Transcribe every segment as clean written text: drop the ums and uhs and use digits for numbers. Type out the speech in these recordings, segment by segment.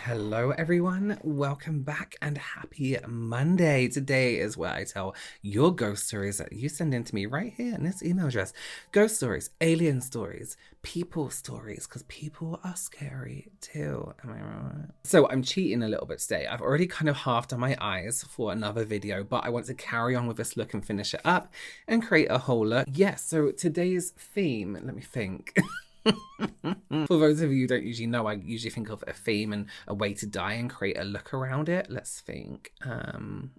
Hello everyone, welcome back and happy Monday. Today is where I tell your ghost stories that you send in to me right here in this email address. Ghost stories, alien stories, people stories, because people are scary too, am I right? So I'm cheating a little bit today. I've already kind of half done my eyes for another video, but I want to carry on with this look and finish it up and create a whole look. Yes, so today's theme, let me think. For those of you who don't usually know, I usually think of a theme and a way to die and create a look around it. Let's think.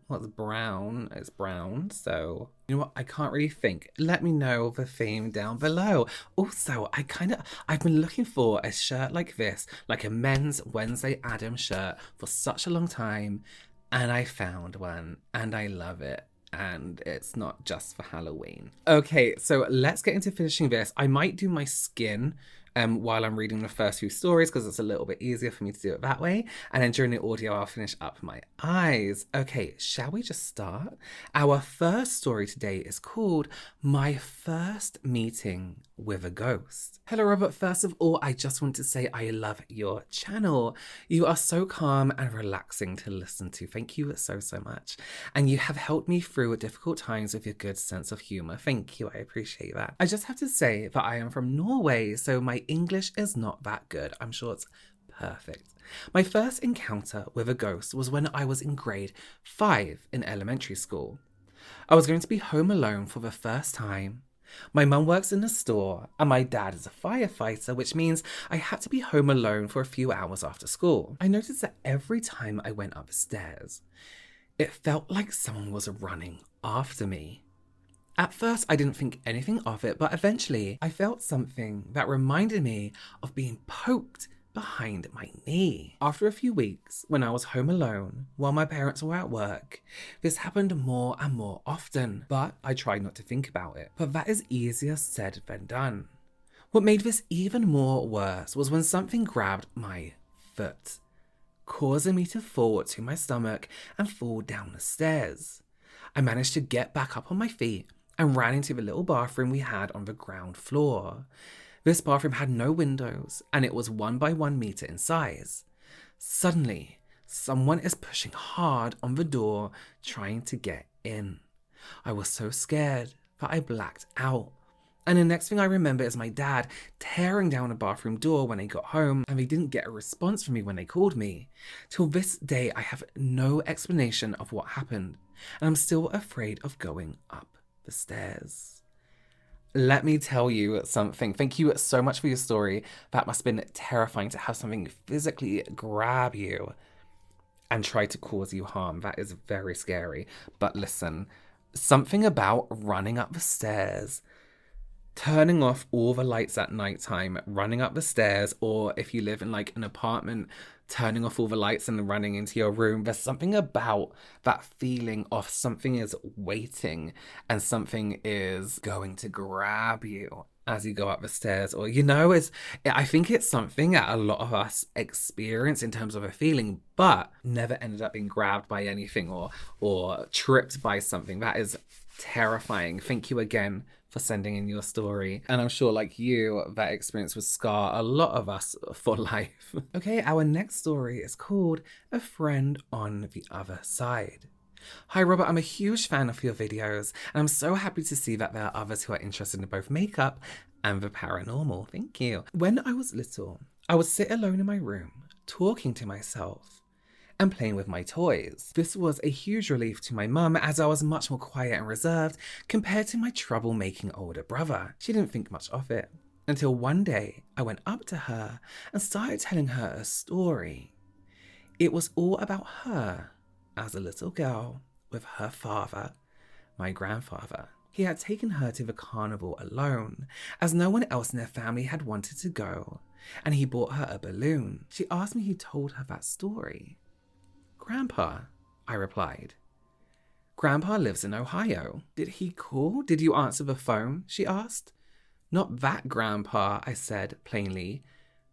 What's brown? It's brown. So, you know what? I can't really think. Let me know the theme down below. Also, I've been looking for a shirt like this, like a men's Wednesday Addams shirt for such a long time. And I found one and I love it. And it's not just for Halloween. Okay, so let's get into finishing this. I might do my skin while I'm reading the first few stories because it's a little bit easier for me to do it that way. And then during the audio, I'll finish up my eyes. Okay, shall we just start? Our first story today is called My First Meeting with a Ghost. Hello, Robert. First of all, I just want to say I love your channel. You are so calm and relaxing to listen to. Thank you so much. And you have helped me through difficult times with your good sense of humor. Thank you. I appreciate that. I just have to say that I am from Norway, so my English is not that good. I'm sure it's perfect. My first encounter with a ghost was when I was in grade 5 in elementary school. I was going to be home alone for the first time. My mum works in a store and my dad is a firefighter, which means I had to be home alone for a few hours after school. I noticed that every time I went upstairs, it felt like someone was running after me. At first, I didn't think anything of it, but eventually I felt something that reminded me of being poked behind my knee. After a few weeks, when I was home alone while my parents were at work, this happened more and more often, but I tried not to think about it. But that is easier said than done. What made this even more worse was when something grabbed my foot, causing me to fall to my stomach and fall down the stairs. I managed to get back up on my feet and ran into the little bathroom we had on the ground floor. This bathroom had no windows and it was 1 by 1 meter in size. Suddenly, someone is pushing hard on the door trying to get in. I was so scared that I blacked out. And the next thing I remember is my dad tearing down a bathroom door when he got home, and they didn't get a response from me when they called me. Till this day, I have no explanation of what happened, and I'm still afraid of going up the stairs. Let me tell you something. Thank you so much for your story. That must have been terrifying to have something physically grab you and try to cause you harm. That is very scary. But listen, something about running up the stairs, turning off all the lights at nighttime, running up the stairs, or if you live in like an apartment, turning off all the lights and running into your room. There's something about that feeling of something is waiting and something is going to grab you as you go up the stairs. Or, I think it's something that a lot of us experience in terms of a feeling, but never ended up being grabbed by anything or tripped by something. That is terrifying. Thank you again for sending in your story. And I'm sure, like you, that experience would scar a lot of us for life. Okay, our next story is called A Friend on the Other Side. Hi Robert, I'm a huge fan of your videos, and I'm so happy to see that there are others who are interested in both makeup and the paranormal. Thank you. When I was little, I would sit alone in my room, talking to myself and playing with my toys. This was a huge relief to my mum, as I was much more quiet and reserved compared to my troublemaking older brother. She didn't think much of it, until one day I went up to her and started telling her a story. It was all about her as a little girl with her father, my grandfather. He had taken her to the carnival alone, as no one else in their family had wanted to go, and he bought her a balloon. She asked me who told her that story. Grandpa, I replied. Grandpa lives in Ohio. Did he call? Did you answer the phone? She asked. Not that grandpa, I said plainly.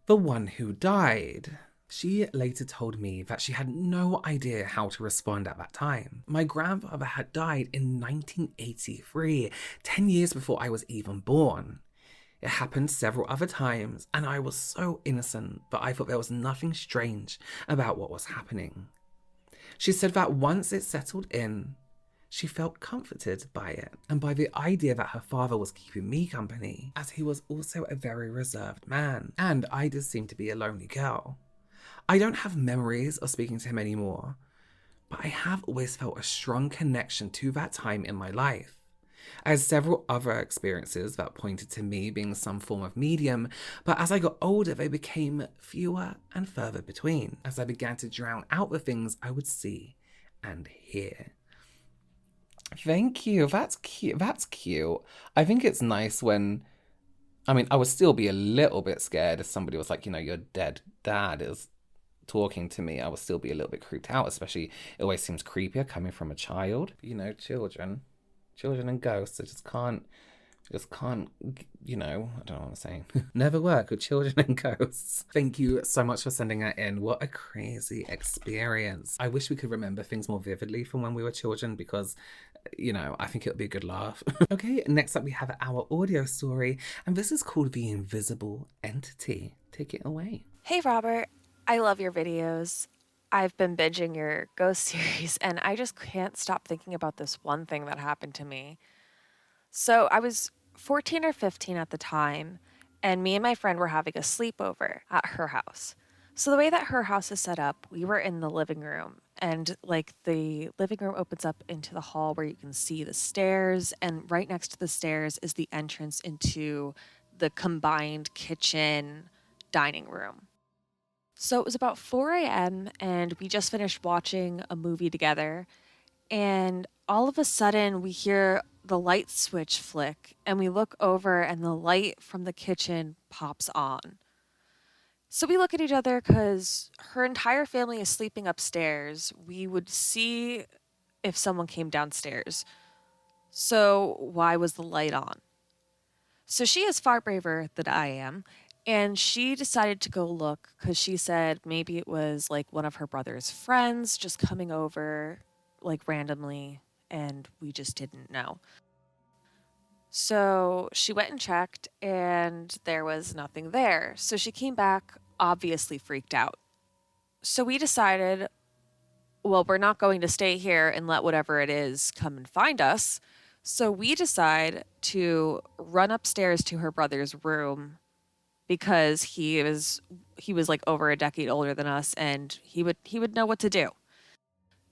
The one who died. She later told me that she had no idea how to respond at that time. My grandfather had died in 1983, 10 years before I was even born. It happened several other times, and I was so innocent, but I thought there was nothing strange about what was happening. She said that once it settled in, she felt comforted by it and by the idea that her father was keeping me company, as he was also a very reserved man, and I did seem to be a lonely girl. I don't have memories of speaking to him anymore, but I have always felt a strong connection to that time in my life. I had several other experiences that pointed to me being some form of medium, but as I got older, they became fewer and further between as I began to drown out the things I would see and hear. Thank you. That's cute. That's cute. I think it's nice when, I mean, I would still be a little bit scared if somebody was like, your dead dad is talking to me. I would still be a little bit creeped out, especially it always seems creepier coming from a child. Children and ghosts, I just can't, I don't know what I'm saying. Never work with children and ghosts. Thank you so much for sending that in. What a crazy experience. I wish we could remember things more vividly from when we were children because, I think it would be a good laugh. Okay, next up we have our audio story, and this is called The Invisible Entity. Take it away. Hey, Robert. I love your videos. I've been binging your ghost series, and I just can't stop thinking about this one thing that happened to me. So, I was 14 or 15 at the time, and me and my friend were having a sleepover at her house. So, the way that her house is set up, we were in the living room, and the living room opens up into the hall where you can see the stairs, and right next to the stairs is the entrance into the combined kitchen dining room. So it was about 4 a.m., and we just finished watching a movie together. And all of a sudden, we hear the light switch flick, and we look over, and the light from the kitchen pops on. So we look at each other because her entire family is sleeping upstairs. We would see if someone came downstairs. So why was the light on? So she is far braver than I am. And she decided to go look because she said maybe it was like one of her brother's friends just coming over like randomly, and we just didn't know. So she went and checked, and there was nothing there. So she came back, obviously freaked out. So we decided, well, we're not going to stay here and let whatever it is come and find us. So we decide to run upstairs to her brother's room because he was like over a decade older than us, and he would know what to do.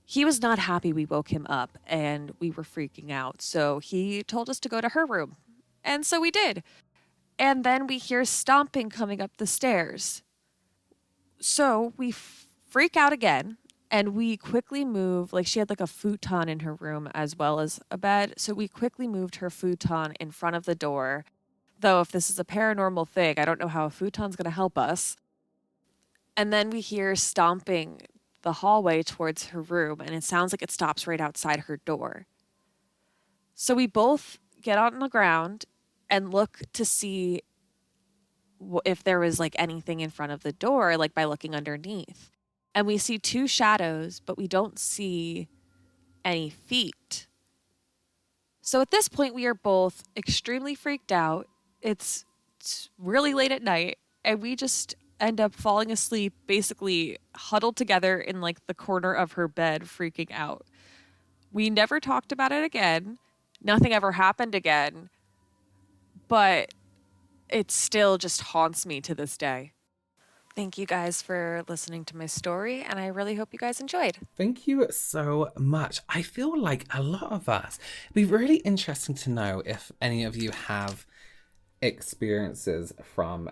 He was not happy we woke him up, and we were freaking out. So he told us to go to her room. And so we did. And then we hear stomping coming up the stairs. So we freak out again, and we quickly move, like she had like a futon in her room as well as a bed. So we quickly moved her futon in front of the door. Though if this is a paranormal thing, I don't know how a futon's going to help us. And then we hear stomping the hallway towards her room, and it sounds like it stops right outside her door. So we both get on the ground and look to see if there was like anything in front of the door, like by looking underneath. And we see two shadows, but we don't see any feet. So at this point, we are both extremely freaked out. It's really late at night, and we just end up falling asleep, basically huddled together in like the corner of her bed, freaking out. We never talked about it again. Nothing ever happened again, but it still just haunts me to this day. Thank you guys for listening to my story, and I really hope you guys enjoyed. Thank you so much. I feel like a lot of us, it'd be really interesting to know if any of you have experiences from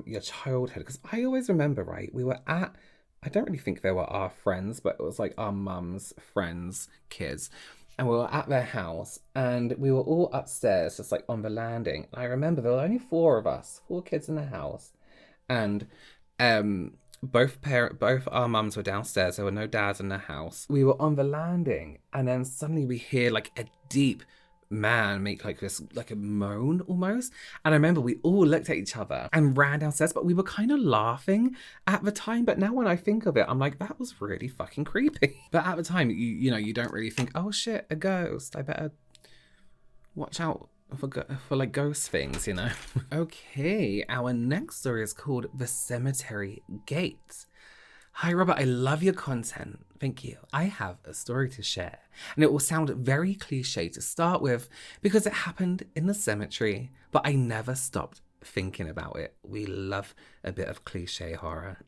your childhood, because I always remember, right, we were at, I don't really think they were our friends, but it was like our mum's friends' kids, and we were at their house, and we were all upstairs just like on the landing. I remember there were only four of us, four kids in the house, and both our mums were downstairs. There were no dads in the house. We were on the landing, and then suddenly we hear like a deep man make like this, like a moan almost. And I remember we all looked at each other and ran downstairs, but we were kind of laughing at the time. But now when I think of it, I'm like, that was really fucking creepy. But at the time, you know, you don't really think, oh shit, a ghost. I better watch out for like ghost things, you know. Okay, our next story is called The Cemetery Gate. Hi, Robert. I love your content. Thank you. I have a story to share, and it will sound very cliche to start with because it happened in the cemetery, but I never stopped thinking about it. We love a bit of cliche horror.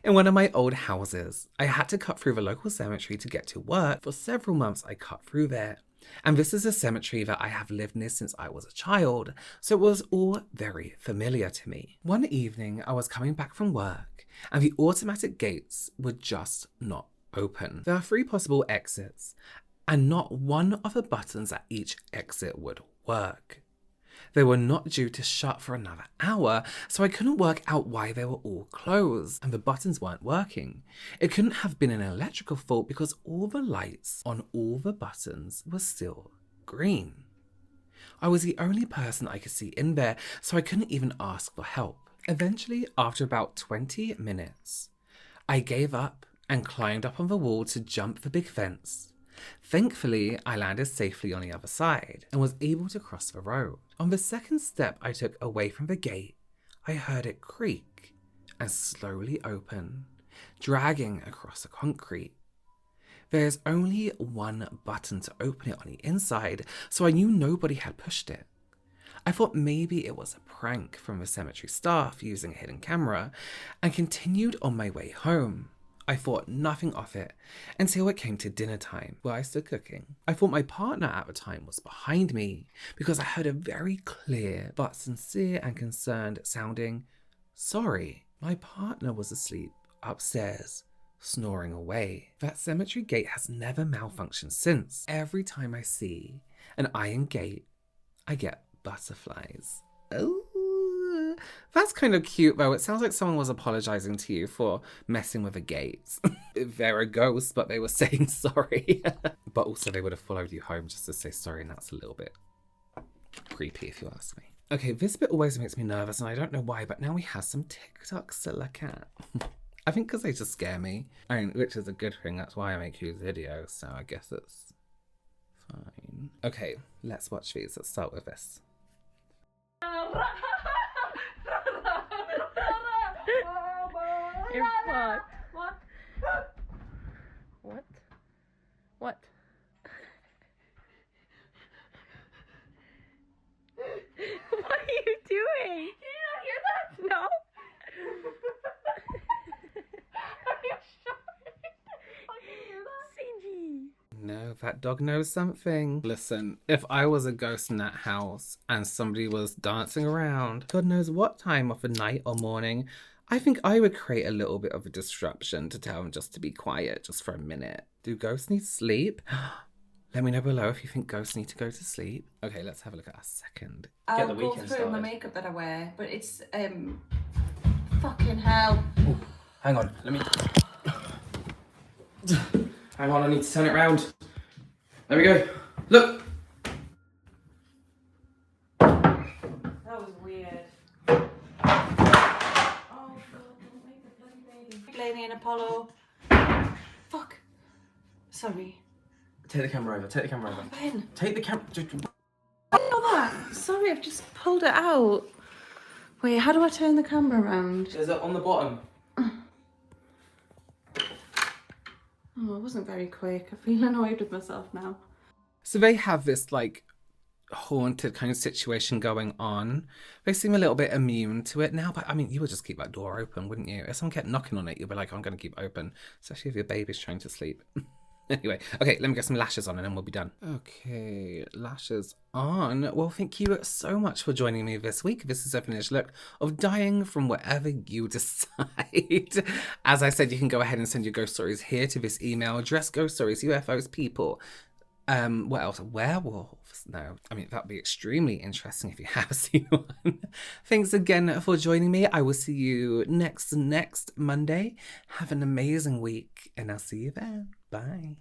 In one of my old houses, I had to cut through the local cemetery to get to work. For several months, I cut through there. And this is a cemetery that I have lived near since I was a child, so it was all very familiar to me. One evening, I was coming back from work, and the automatic gates would just not open. There are 3 possible exits, and not one of the buttons at each exit would work. They were not due to shut for another hour, so I couldn't work out why they were all closed and the buttons weren't working. It couldn't have been an electrical fault because all the lights on all the buttons were still green. I was the only person I could see in there, so I couldn't even ask for help. Eventually, after about 20 minutes, I gave up and climbed up on the wall to jump the big fence. Thankfully, I landed safely on the other side and was able to cross the road. On the second step I took away from the gate, I heard it creak and slowly open, dragging across the concrete. There's only one button to open it on the inside, so I knew nobody had pushed it. I thought maybe it was a prank from the cemetery staff using a hidden camera and continued on my way home. I thought nothing of it until it came to dinner time, where I stood cooking. I thought my partner at the time was behind me because I heard a very clear but sincere and concerned sounding sorry. My partner was asleep upstairs, snoring away. That cemetery gate has never malfunctioned since. Every time I see an iron gate, I get butterflies. Oh. That's kind of cute though. It sounds like someone was apologizing to you for messing with the gates. They're a ghost, but they were saying sorry. But also they would have followed you home just to say sorry, and that's a little bit creepy if you ask me. Okay, this bit always makes me nervous and I don't know why, but now we have some TikToks to look at. I think because they just scare me. I mean, which is a good thing. That's why I make these videos, so I guess it's fine. Okay, let's watch these. Let's start with this. You're fucked. What? What? What are you doing? Did you not hear that? No. Are you sure? I can hear that. Cindy. No, that dog knows something. Listen, if I was a ghost in that house and somebody was dancing around, God knows what time of the night or morning, I think I would create a little bit of a disruption to tell them just to be quiet just for a minute. Do ghosts need sleep? Let me know below if you think ghosts need to go to sleep. Okay, let's have a look at our second. I'll go through my makeup that I wear, but it's fucking hell. Ooh, hang on, let me... Hang on, I need to turn it round. There we go. Look! That was weird. Oh God, don't make the bloody baby. Lady and Apollo. Fuck. Sorry. Take the camera over, take the camera over. Ben. Take the camera... I know that. Sorry, I've just pulled it out. Wait, how do I turn the camera around? Is it on the bottom? Oh, I wasn't very quick. I feel annoyed with myself now. So they have this like haunted kind of situation going on. They seem a little bit immune to it now, but I mean, you would just keep that door open, wouldn't you? If someone kept knocking on it, you'd be like, I'm going to keep open, especially if your baby's trying to sleep. Anyway, okay, let me get some lashes on and then we'll be done. Okay, lashes on. Well, thank you so much for joining me this week. This is a finished look of dying from whatever you decide. As I said, you can go ahead and send your ghost stories here to this email address, ghost stories, UFOs, people. What else? Werewolves? No. I mean, that'd be extremely interesting if you have seen one. Thanks again for joining me. I will see you next Monday. Have an amazing week and I'll see you then. Bye.